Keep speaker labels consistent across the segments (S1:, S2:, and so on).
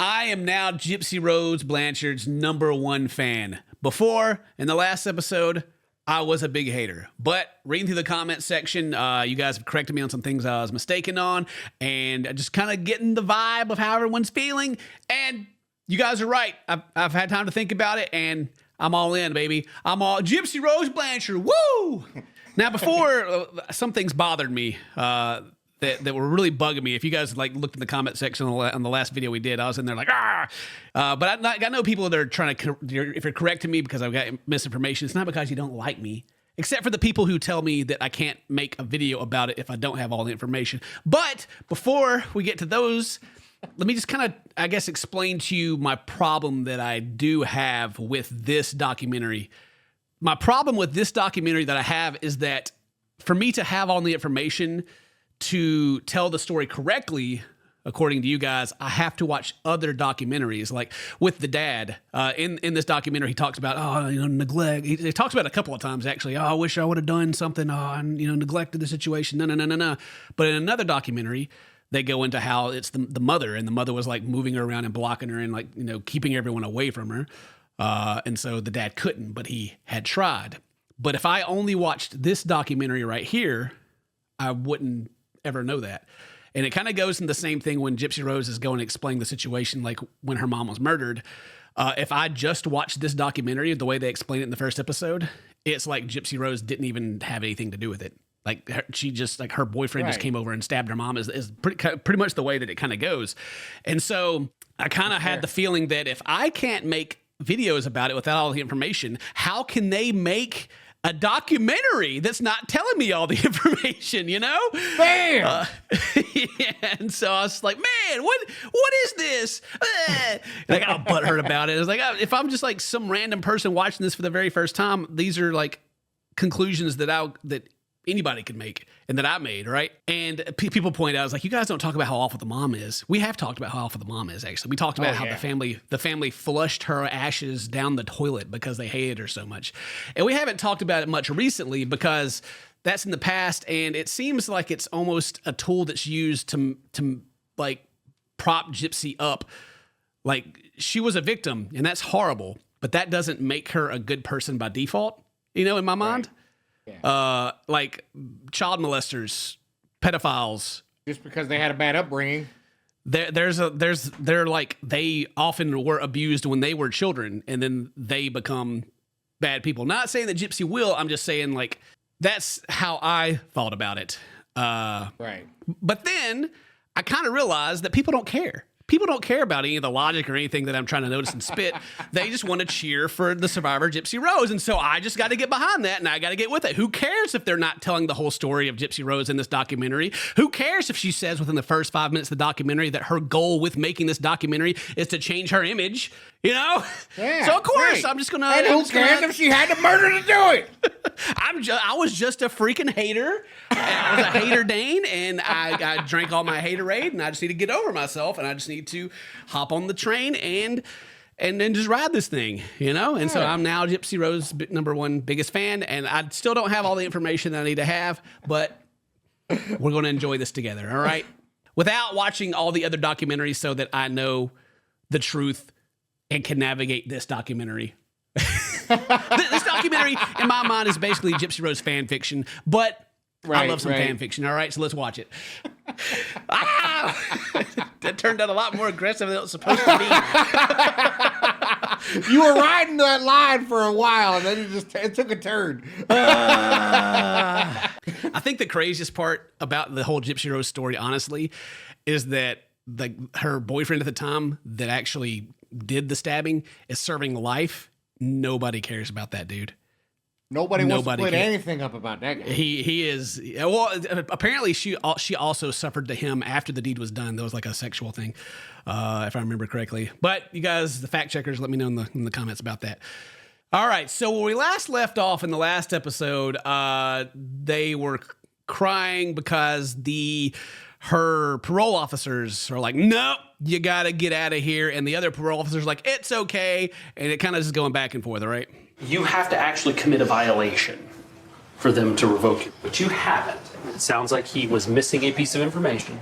S1: I am now Gypsy Rose Blanchard's #1 fan. Before, in the last episode, I was a big hater. But reading through the comment section, you guys have corrected me on some things I was mistaken on, and just kind of getting the vibe of how everyone's feeling. And you guys are right. I've had time to think about it, and I'm all in, baby. I'm all Gypsy Rose Blanchard. Woo! Now, before, some things bothered me that were really bugging me. If you guys looked in the comment section on the last video we did, I was in there like, ah! But I know people that are trying to, if you're correcting me because I've got misinformation, it's not because you don't like me. Except for the people who tell me that I can't make a video about it if I don't have all the information. But before we get to those, let me just kind of, I guess, explain to you my problem that I do have with this documentary. My problem with this documentary that I have is that for me to have all the information to tell the story correctly, according to you guys, I have to watch other documentaries. Like with the dad, in this documentary, he talks about, neglect. He talks about it a couple of times, actually. I wish I would have done something, and neglected the situation. No. But in another documentary, they go into how it's the mother, and the mother was moving her around and blocking her and keeping everyone away from her. And so the dad couldn't, but he had tried. But if I only watched this documentary right here, I wouldn't ever know that. And it kind of goes in the same thing when Gypsy Rose is going to explain the situation, like when her mom was murdered. If I just watched this documentary the way they explained it in the first episode, it's like Gypsy Rose didn't even have anything to do with it. She just her boyfriend just came over and stabbed her mom is pretty much the way that it kind of goes. And so I kind of had the feeling that if I can't make videos about it without all the information, how can they make a documentary that's not telling me all the information,
S2: Bam!
S1: Yeah, and so I was like, man, what is this? And I got all butthurt about it. It's like, if I'm just some random person watching this for the very first time, these are conclusions that anybody could make and that I made, right? And people point out, it's like, you guys don't talk about how awful the mom is. We have talked about how awful the mom is, actually. We talked about how the family flushed her ashes down the toilet because they hated her so much. And we haven't talked about it much recently because that's in the past, and it seems like it's almost a tool that's used to prop Gypsy up. She was a victim, and that's horrible, but that doesn't make her a good person by default, in my mind. Right. Yeah. Child molesters, pedophiles.
S2: Just because they had a bad upbringing.
S1: They often were abused when they were children, and then they become bad people. Not saying that Gypsy will, I'm just saying that's how I thought about it.
S2: Right.
S1: But then I kind of realized that people don't care. People don't care about any of the logic or anything that I'm trying to notice and spit. They just want to cheer for the survivor, Gypsy Rose. And so I just got to get behind that, and I got to get with it. Who cares if they're not telling the whole story of Gypsy Rose in this documentary? Who cares if she says within the first 5 minutes of the documentary that her goal with making this documentary is to change her image? Yeah, so of course, I'm just going to...
S2: And who cares if she had the murder to do it?
S1: I was just a freaking hater. I was a hater Dane, and I drank all my haterade, and I just need to get over myself, and I just need to hop on the train and then just ride this thing, And so I'm now Gypsy Rose #1 biggest fan, and I still don't have all the information that I need to have, but we're going to enjoy this together, all right? Without watching all the other documentaries so that I know the truth and can navigate this documentary. This documentary, in my mind, is basically Gypsy Rose fan fiction, but I love some fan fiction. All right, so let's watch it. That turned out a lot more aggressive than it was supposed to be.
S2: You were riding that line for a while, and then it took a turn.
S1: I think the craziest part about the whole Gypsy Rose story, honestly, is that her boyfriend at the time that actually did the stabbing is serving life. Nobody cares about that dude.
S2: Nobody wants to split anything up about that guy.
S1: He is. Well, apparently she also suffered to him after the deed was done. There was a sexual thing, if I remember correctly. But you guys, the fact checkers, let me know in the comments about that. All right. So when we last left off in the last episode, they were crying because her parole officers are like, no, you got to get out of here. And the other parole officers are like, it's okay. And it kind of just going back and forth, right?
S3: You have to actually commit a violation. for them to revoke you. But you haven't. It sounds like he was missing a piece of information.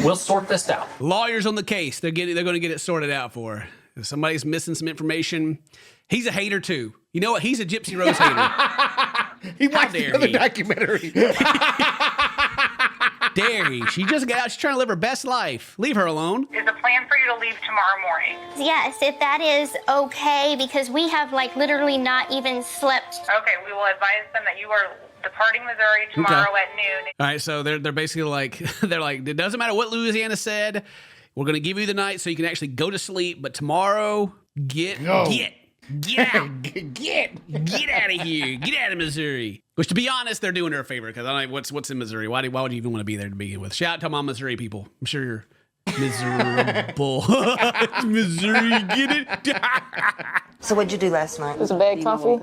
S3: We'll sort this out.
S1: Lawyers on the case. They're going to get it sorted out for her. If somebody's missing some information, he's a hater too. You know what? He's a Gypsy Rose hater.
S2: He watched the other documentary.
S1: Dare he? She just got out. She's trying to live her best life. Leave her alone.
S4: Is the plan for you to leave tomorrow morning?
S5: Yes, if that is okay, because we have like literally not even slept.
S4: Okay, we will advise them that you are departing Missouri tomorrow at noon.
S1: All right, so they're basically like, it doesn't matter what Louisiana said. We're going to give you the night so you can actually go to sleep, but tomorrow, get out. Get out of here. Get out of Missouri. Which, to be honest, they're doing her a favor because I don't know what's in Missouri. Why would you even want to be there to begin with? Shout out to all Missouri people. I'm sure you're miserable. Missouri, get it?
S6: So what'd you do last night?
S7: Was the bed comfy?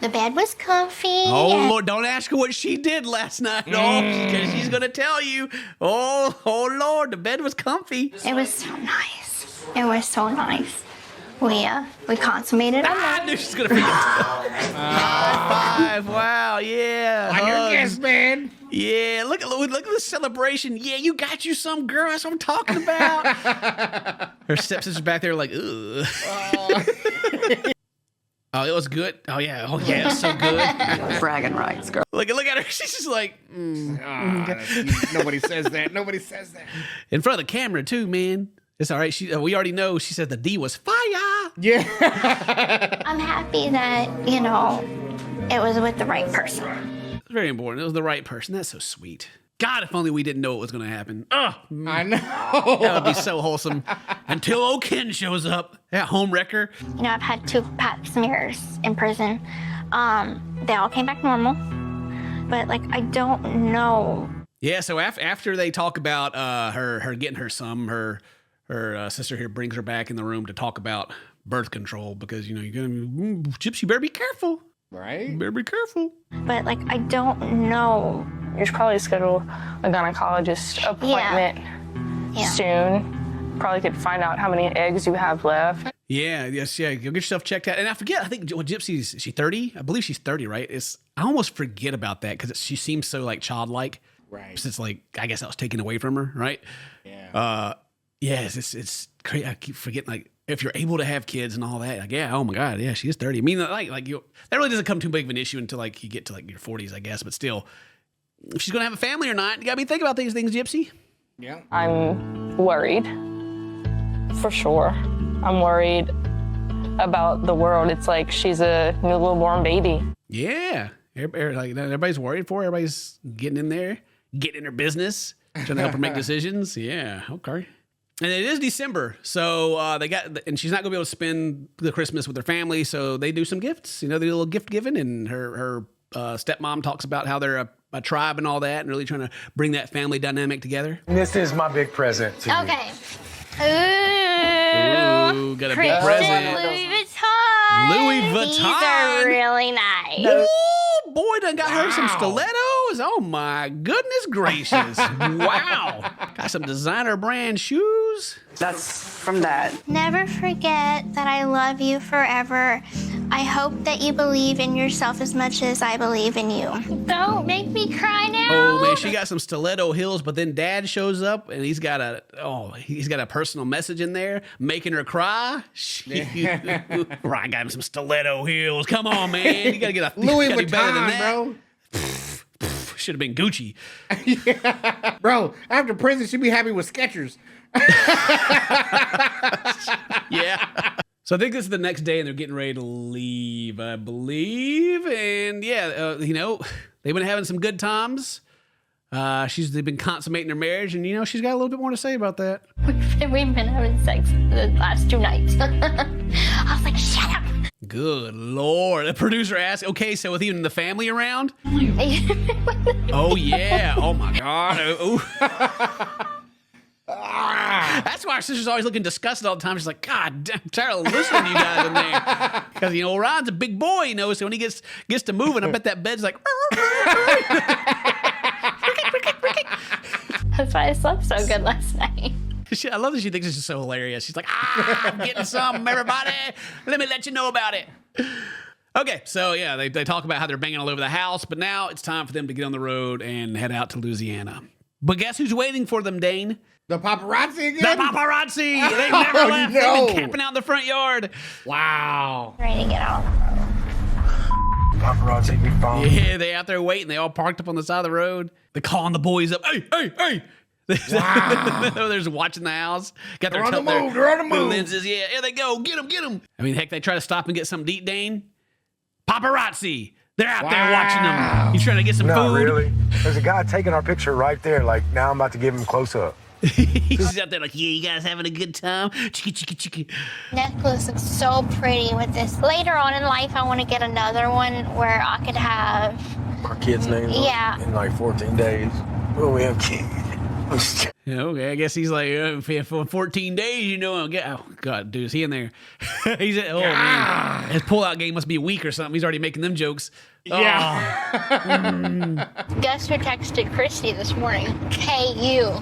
S5: The bed was comfy.
S1: Oh, Lord, don't ask her what she did last night. Oh, because she's going to tell you. Oh, Lord, the bed was comfy.
S5: It was so nice. It was so nice. We consummated our
S1: I
S5: night.
S1: knew she's going to forget. High five. Wow, yeah.
S2: On your guess, man.
S1: Yeah, look at the celebration. Yeah, you got you some, girl. That's what I'm talking about. Her stepsister's back there like, ugh. Oh, it was good. Oh yeah, it was so good.
S6: Bragging rights, girl.
S1: Look at her. She's just like,
S2: Nobody says that. Nobody says that.
S1: in front of the camera too, man. It's all right. We already know. She said the D was fire.
S2: Yeah.
S5: I'm happy that, it was with the right person.
S1: It's very important. It was the right person. That's so sweet. God, if only we didn't know what was going to happen. Oh,
S2: I know.
S1: that would be so wholesome. Until old Ken shows up, that home wrecker.
S5: I've had 2 pap smears in prison. They all came back normal. But, I don't know.
S1: Yeah, so after they talk about her getting her some, her sister here brings her back in the room to talk about birth control because, you're going to, Gypsy, better be careful.
S2: Right?
S1: Better be careful.
S5: But, I don't know.
S7: You should probably schedule a gynecologist appointment soon. Probably could find out how many eggs you have left.
S1: Yeah, go get yourself checked out. And I forget, I think Gypsy's, is she 30? I believe she's 30, right? I almost forget about that because she seems so childlike.
S2: Right.
S1: Since I guess that was taken away from her, right?
S2: Yeah.
S1: It's crazy. I keep forgetting, if you're able to have kids and all that, oh my God, yeah, she is 30. I mean, that really doesn't come too big of an issue until you get to your 40s, I guess. But still, if she's gonna have a family or not, you gotta be thinking about these things, Gypsy.
S2: Yeah.
S7: I'm worried, for sure. I'm worried about the world. It's like she's a new little born baby.
S1: Yeah, everybody's worried for her. Everybody's getting in there, getting in her business, trying to help her make decisions. Yeah, okay. And it is December, so and she's not gonna be able to spend the Christmas with her family, so they do some gifts. They do a little gift giving, and her stepmom talks about how they're a tribe and all that, and really trying to bring that family dynamic together.
S8: This is my big present to you.
S5: Okay.
S1: Ooh, got a big present.
S5: Louis Vuitton.
S1: Louis Vuitton.
S5: These are really nice.
S1: Oh, boy, done got her some stilettos. Oh, my goodness gracious. Wow. Got some designer brand shoes.
S6: That's from Dad.
S5: Never forget that I love you forever. I hope that you believe in yourself as much as I believe in you. Don't make me cry now.
S1: Oh, man, she got some stiletto heels, but then Dad shows up, and he's got a personal message in there, making her cry. I got him some stiletto heels. Come on, man. You got to get a
S2: Louis
S1: Vuitton, better than that.
S2: bro.
S1: Should have been Gucci.
S2: Yeah. Bro, after prison, she'd be happy with Skechers.
S1: Yeah. So I think this is the next day, and they're getting ready to leave, I believe. And yeah, they've been having some good times. They've been consummating their marriage, and she's got a little bit more to say about that.
S5: We've been having sex the last 2 nights. I was like, shut up.
S1: Good Lord. The producer asked, okay, so with even the family around? Oh, yeah. Oh, my God. That's why our sister's always looking disgusted all the time. She's like, God, I'm tired of listening to you guys in there. Because, Ryan's a big boy, so when he gets to moving, I bet that bed's like...
S5: That's why I slept so good last night.
S1: I love that she thinks it's just so hilarious. She's like, I'm getting some, everybody. Let me let you know about it. Okay, so yeah, they talk about how they're banging all over the house, but now it's time for them to get on the road and head out to Louisiana. But guess who's waiting for them, Dane?
S2: The paparazzi again?
S1: The paparazzi! They've never left.
S2: No.
S1: They've been camping out in the front yard.
S2: Wow.
S5: Ready to get out.
S8: Paparazzi, big phone.
S1: Yeah, they out there waiting. They all parked up on the side of the road. They're calling the boys up. Hey, hey, hey!
S2: Wow.
S1: They're just watching the house. Got
S2: They're on the move. They're on the
S1: their
S2: move.
S1: lenses. Yeah, here they go. Get them, get them. I mean, heck, they try to stop and get something to eat, Dane. Paparazzi. They're out there watching them. He's trying to get some
S8: No,
S1: food.
S8: really. There's a guy taking our picture right there. Like, now I'm about to give him close up.
S1: He's out there like, yeah, you guys having a good time? Chicka, chicka, chicka.
S5: Necklace looks so pretty with this. Later on in life, I want to get another one where I could have.
S8: Our kid's name
S5: Yeah.
S8: in like 14 days. Oh, we have kids.
S1: Yeah, okay, I guess he's like, for 14 days, you know, oh, God, dude, is he in there? He's man, his pullout game must be weak or something. He's already making them jokes.
S2: Yeah.
S5: Guess who texted Christy this morning? KU.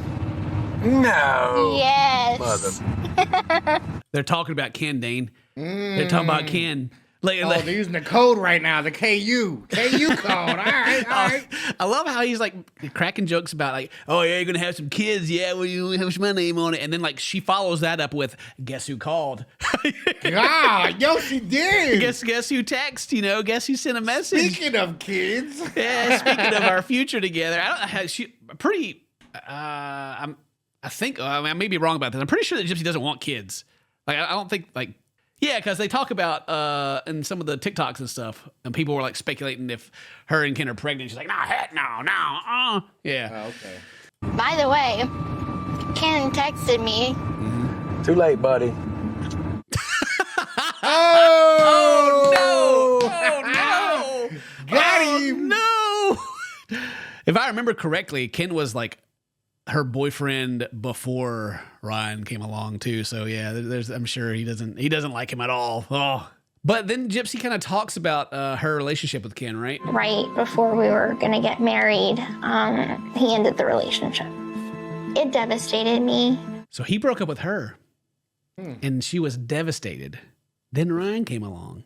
S8: No.
S5: Yes.
S8: Mother.
S1: They're talking about Ken, Dane. They're talking about Ken. Like,
S2: Oh, they're using the code right now, the KU. KU code. All right, all right.
S1: I love how he's like cracking jokes about like, oh yeah, you're gonna have some kids, yeah, well you have my name on it, and then like she follows that up with, guess who called?
S2: God, yo, she did.
S1: guess who texted? You know, guess who sent a message?
S2: Speaking of kids.
S1: Yeah, speaking of our future together, I don't know how she pretty. I think I may be wrong about this. I'm pretty sure that Gypsy doesn't want kids. Like I don't think like. Yeah, because they talk about in some of the TikToks and stuff, and people were like speculating if her and Ken are pregnant. She's like, nah, heck no. Yeah.
S2: Oh, okay.
S5: By the way, Ken texted me.
S8: Too late, buddy.
S1: Oh, no.
S2: Got him.
S1: No. If I remember correctly, Ken was like her boyfriend before Ryan came along too. So yeah, I'm sure he doesn't like him at all. Oh. But then Gypsy kind of talks about her relationship with Ken, right?
S5: Right before we were gonna get married, he ended the relationship. It devastated me.
S1: So he broke up with her, and she was devastated. Then Ryan came along.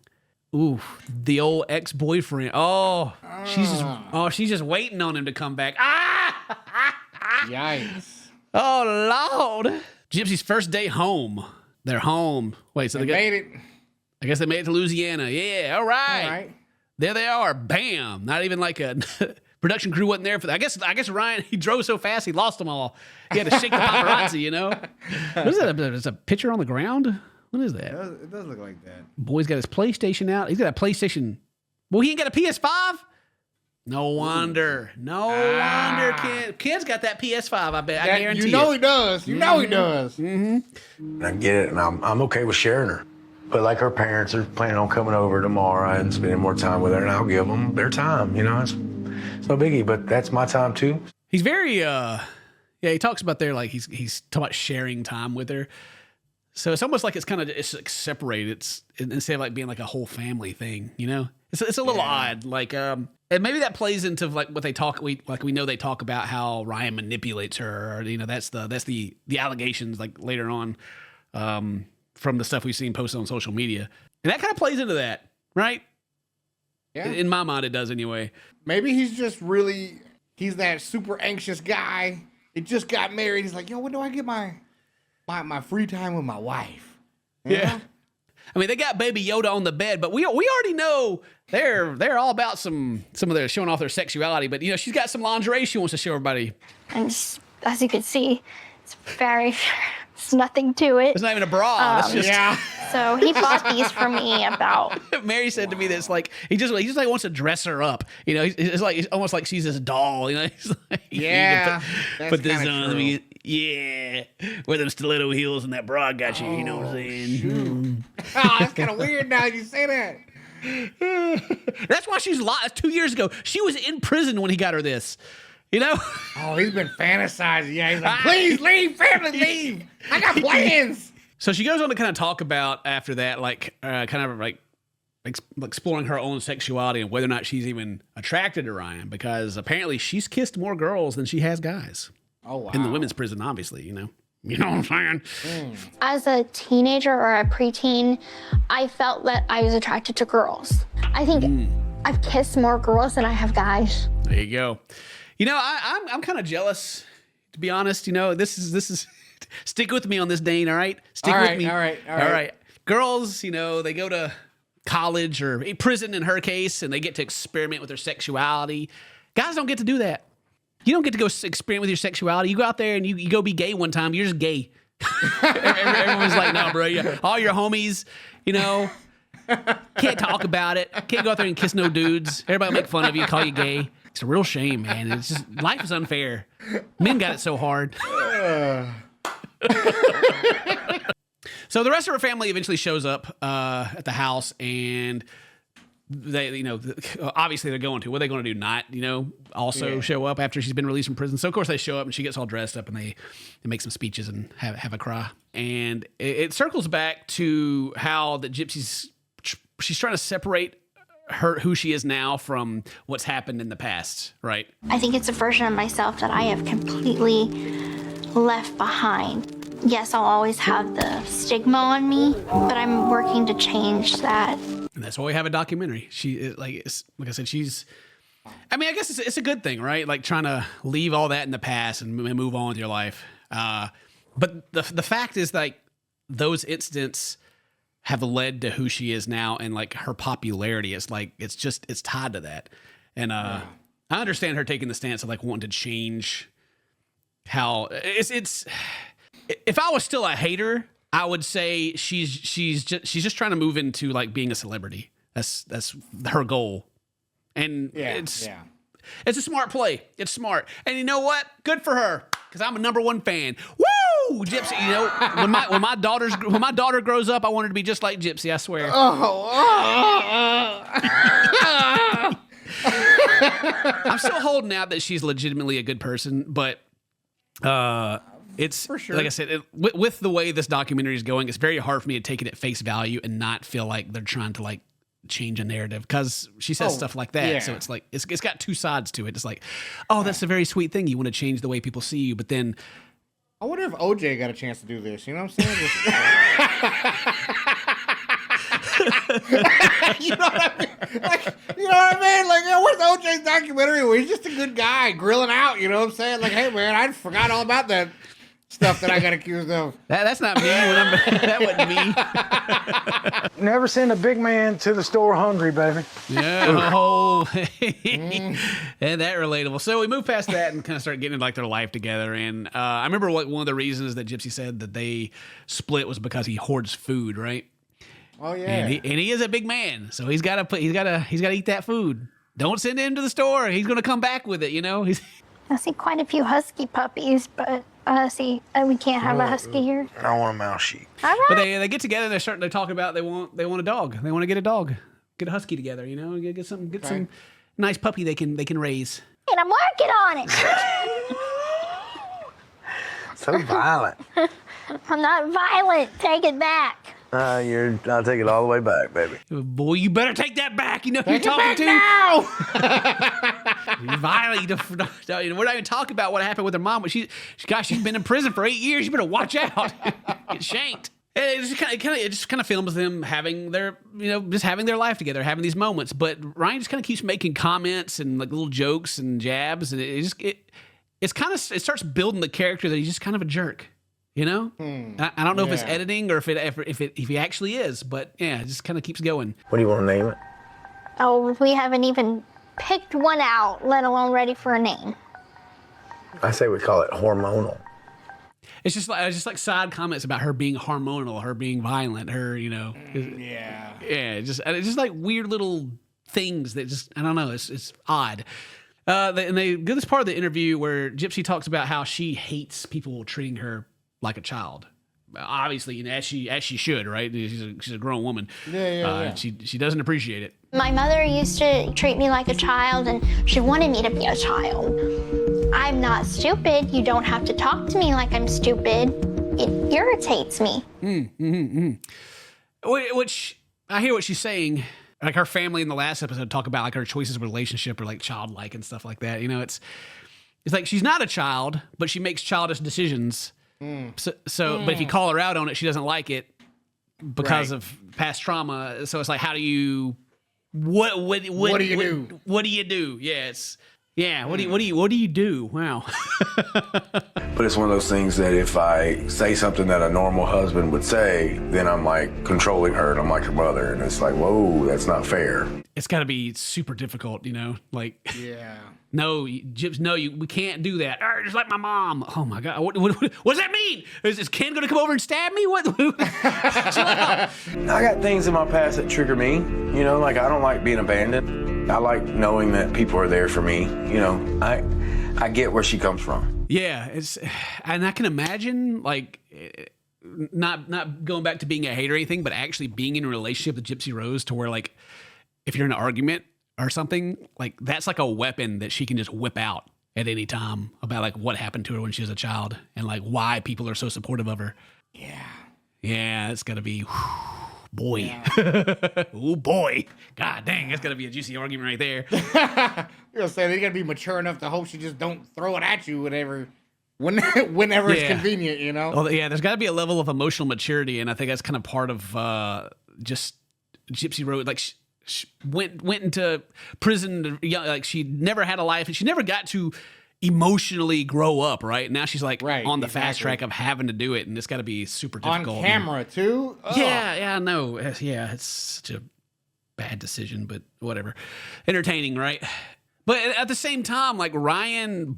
S1: Ooh, the old ex-boyfriend. She's just waiting on him to come back.
S2: Yikes.
S1: Oh Lord! Gypsy's first day home. They're home. Wait, so
S2: They made it.
S1: I guess they made it to Louisiana. Yeah, all right.
S2: All right.
S1: There they are. Bam! Not even like a production crew wasn't there for that. I guess Ryan, he drove so fast he lost them all. He had to shake the paparazzi, you know. What is that? Is a picture on the ground? What is that?
S2: It does look like that.
S1: Boy's got his PlayStation out. He's got a PlayStation. Well, he ain't got a PS5. No wonder. No wonder. Ken's got that PS5. I bet. I guarantee
S2: You know
S1: it.
S2: he does. You know he does.
S8: I get it, and I'm okay with sharing her. But like her parents are planning on coming over tomorrow and spending more time with her, and I'll give them their time. You know, it's no biggie. But that's my time too.
S1: He's very. Yeah, he talks about there like he's talking about sharing time with her. So it's almost like it's like separated. It's instead of like being like a whole family thing. You know, it's a little odd. Like and maybe that plays into like what they talk. We know they talk about how Ryan manipulates her. Or, you know, that's the allegations like later on from the stuff we've seen posted on social media, and that kind of plays into that, right?
S2: Yeah.
S1: In my mind, it does anyway.
S2: Maybe he's that super anxious guy. He just got married. He's like, yo, when do I get my free time with my wife? You know?
S1: I mean, they got Baby Yoda on the bed, but we already know they're all about some of their showing off their sexuality. But you know, she's got some lingerie she wants to show everybody.
S5: And just, as you can see, it's nothing to it.
S1: It's not even a bra. It's just,
S2: Yeah.
S5: So he bought these for me about.
S1: Mary said to me that it's like he just like wants to dress her up. You know, it's almost like she's his doll. You know, he's like,
S2: Yeah,
S1: put this
S2: that's
S1: on.
S2: kinda
S1: Me, yeah, wear them stiletto heels and that bra got you. You know what I'm saying?
S2: Oh, that's kind of weird now you say that.
S1: That's why she's lost. 2 years ago, she was in prison when he got her this. You know?
S2: Oh, he's been fantasizing. Yeah, he's like, please leave, family, leave. I got plans.
S1: So she goes on to kind of talk about after that, like kind of like exploring her own sexuality and whether or not she's even attracted to Ryan, because apparently she's kissed more girls than she has guys.
S2: Oh, wow.
S1: In the women's prison, obviously, you know. You know what I'm saying?
S5: As a teenager or a preteen, I felt that I was attracted to girls. I think I've kissed more girls than I have guys.
S1: There you go. You know, I'm kind of jealous, to be honest. You know, this is stick with me on this, Dane. All right, stick with me.
S2: All right.
S1: Girls, you know, they go to college or prison in her case, and they get to experiment with their sexuality. Guys don't get to do that. You don't get to go experiment with your sexuality. You go out there and you go be gay one time. You're just gay. Everyone's like, no, bro. All your homies, you know, can't talk about it. Can't go out there and kiss no dudes. Everybody make fun of you, call you gay. It's a real shame, man. It's just, life is unfair. Men got it so hard. So the rest of her family eventually shows up at the house, and they, you know, obviously they're going to. What are they going to do? Not, you know, also show up after she's been released from prison. So of course they show up, and she gets all dressed up, and they make some speeches and have a cry. And it circles back to how the Gypsy's she's trying to separate who she is now from what's happened in the past, right?
S5: I think it's a version of myself that I have completely left behind. Yes, I'll always have the stigma on me, but I'm working to change that.
S1: And that's why we have a documentary. Like I said, she's. I mean, I guess it's a good thing, right? Like trying to leave all that in the past and move on with your life. But the fact is, like, those incidents have led to who she is now, and like her popularity. It's like it's tied to that. And I understand her taking the stance of like wanting to change how it's. If I was still a hater, I would say she's just trying to move into like being a celebrity. That's her goal, and it's a smart play. It's smart, and you know what? Good for her, because I'm a #1 fan. Woo, Gypsy! You know, when my daughter grows up, I want her to be just like Gypsy. I swear. I'm still holding out that she's legitimately a good person, but it's for sure. Like I said, with the way this documentary is going, it's very hard for me to take it at face value and not feel like they're trying to like change a narrative, because she says stuff like that. Yeah. So it's like it's got two sides to it. It's like, oh, that's a very sweet thing. You want to change the way people see you, but then
S2: I wonder if OJ got a chance to do this. You know what I'm saying? You know what I mean? Like, you know what I mean? Like, where's OJ's documentary where he's just a good guy grilling out? You know what I'm saying? Like, hey man, I forgot all about that stuff that I got accused of.
S1: That's not me. That wasn't me.
S8: Never send a big man to the store hungry, baby.
S1: Yeah. Oh, and that relatable. So we moved past that and kind of started getting like their life together. And I remember one of the reasons that Gypsy said that they split was because he hoards food, right?
S2: Oh yeah.
S1: And he is a big man, so he's got to eat that food. Don't send him to the store. He's going to come back with it. You know.
S5: I see quite a few husky puppies, but we can't have a husky here.
S8: I don't want a mouse sheep.
S5: All right.
S1: But they get together and they talk about they want a dog. They want to get a dog, get a husky together. You know, get some nice puppy they can raise.
S5: And I'm working on it.
S8: So violent.
S5: I'm not violent. Take it back.
S8: I'll take it all the way back, baby.
S1: Boy, you better take that back. You know who you're
S2: Take it
S1: talking
S2: back
S1: to.
S2: now.
S1: You're violent. We're not even talking about what happened with her mom, but she's been in prison for 8 years. You better watch out. Get shanked. And it just kind of films them having their life together, having these moments. But Ryan just kind of keeps making comments and like little jokes and jabs, and it starts building the character that he's just kind of a jerk. You know, I don't know if it's editing or if he actually is, but yeah, it just kind of keeps going.
S8: What do you want to name it?
S5: Oh, we haven't even picked one out, let alone ready for a name.
S8: I say we call it hormonal.
S1: It's just like side comments about her being hormonal, her being violent, her, you know. It's just like weird little things that just, I don't know, it's odd. And they get this part of the interview where Gypsy talks about how she hates people treating her like a child. Obviously, you know, as she should, right? She's a grown woman. Yeah. She doesn't appreciate it.
S5: My mother used to treat me like a child, and she wanted me to be a child. I'm not stupid. You don't have to talk to me like I'm stupid. It irritates me.
S1: Which I hear what she's saying. Like her family in the last episode talk about like her choices of relationship or like childlike and stuff like that. You know, it's like she's not a child, but she makes childish decisions. But if you call her out on it, she doesn't like it because of past trauma. So it's like, how do you what
S2: do you do?
S1: What do you do? Yes. Yeah. What do you do? Wow.
S8: But it's one of those things that if I say something that a normal husband would say, then I'm like controlling her and I'm like her mother. And it's like, whoa, that's not fair.
S1: It's got to be super difficult, you know? Like,
S2: Yeah.
S1: no, Gyps, no, we can't do that. Just like my mom. Oh my God. What does that mean? Is Ken going to come over and stab me? What?
S8: I got things in my past that trigger me. You know, like I don't like being abandoned. I like knowing that people are there for me. You know, I get where she comes from.
S1: Yeah, and I can imagine like not going back to being a hater or anything, but actually being in a relationship with Gypsy Rose to where like if you're in an argument or something, like that's like a weapon that she can just whip out at any time about like what happened to her when she was a child and like why people are so supportive of her. Yeah, it's gotta be. Boy. Yeah. Oh, boy. God dang, that's got to be a juicy argument right there.
S2: You're gonna say they got to be mature enough to hope she just don't throw it at you whenever it's convenient, you know?
S1: Well, yeah, there's got to be a level of emotional maturity, and I think that's kind of part of just Gypsy Rose. Like, she went into prison, like she never had a life, and she never got to emotionally grow up, right? Now she's like on the fast track of having to do it, and it's got to be super difficult.
S2: On camera, too? Ugh.
S1: Yeah, no. Yeah, it's such a bad decision, but whatever. Entertaining, right? But at the same time, like Ryan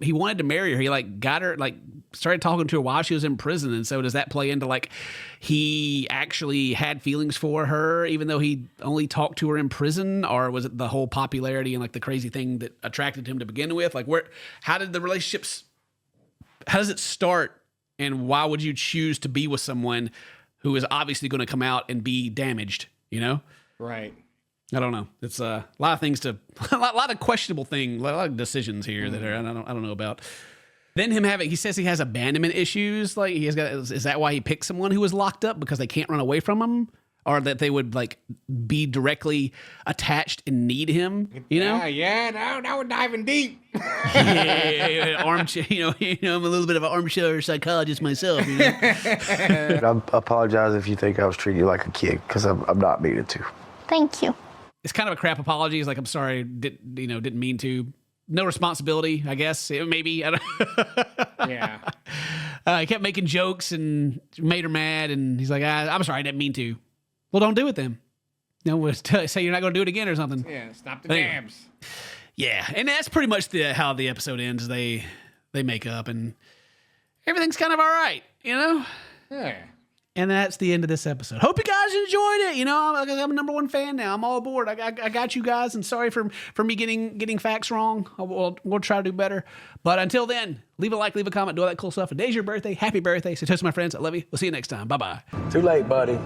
S1: he wanted to marry her. He like got her, like started talking to her while she was in prison. And so does that play into like he actually had feelings for her, even though he only talked to her in prison? Or was it the whole popularity and like the crazy thing that attracted him to begin with? Like how did the relationships, how does it start? And why would you choose to be with someone who is obviously going to come out and be damaged, you know?
S2: Right.
S1: I don't know. It's a lot of things a lot of questionable things, a lot of decisions here that are, I don't know about. Then he says he has abandonment issues. Like is that why he picked someone who was locked up because they can't run away from him, or that they would like be directly attached and need him? You know?
S2: Now we're diving deep.
S1: Yeah, armchair. You know, I'm a little bit of an armchair psychologist myself. You know?
S8: I apologize if you think I was treating you like a kid, because I'm not meaning to.
S5: Thank you.
S1: It's kind of a crap apology. It's like, I'm sorry, didn't mean to. No responsibility, I guess. Maybe. I don't
S2: Yeah.
S1: He kept making jokes and made her mad, and he's like, I'm sorry, I didn't mean to. Well, don't do it then. Say you're not going to do it again or something.
S2: Yeah, stop the jabs.
S1: Yeah, and that's pretty much how the episode ends. They make up, and everything's kind of all right, you know?
S2: Yeah.
S1: And that's the end of this episode. Hope you guys enjoyed it. You know, I'm a number one fan now. I'm all aboard. I got you guys, and sorry for me getting facts wrong. We'll try to do better. But until then, leave a like, leave a comment, do all that cool stuff. Today's your birthday. Happy birthday. So toast to my friends. I love you. We'll see you next time. Bye-bye.
S8: Too late, buddy.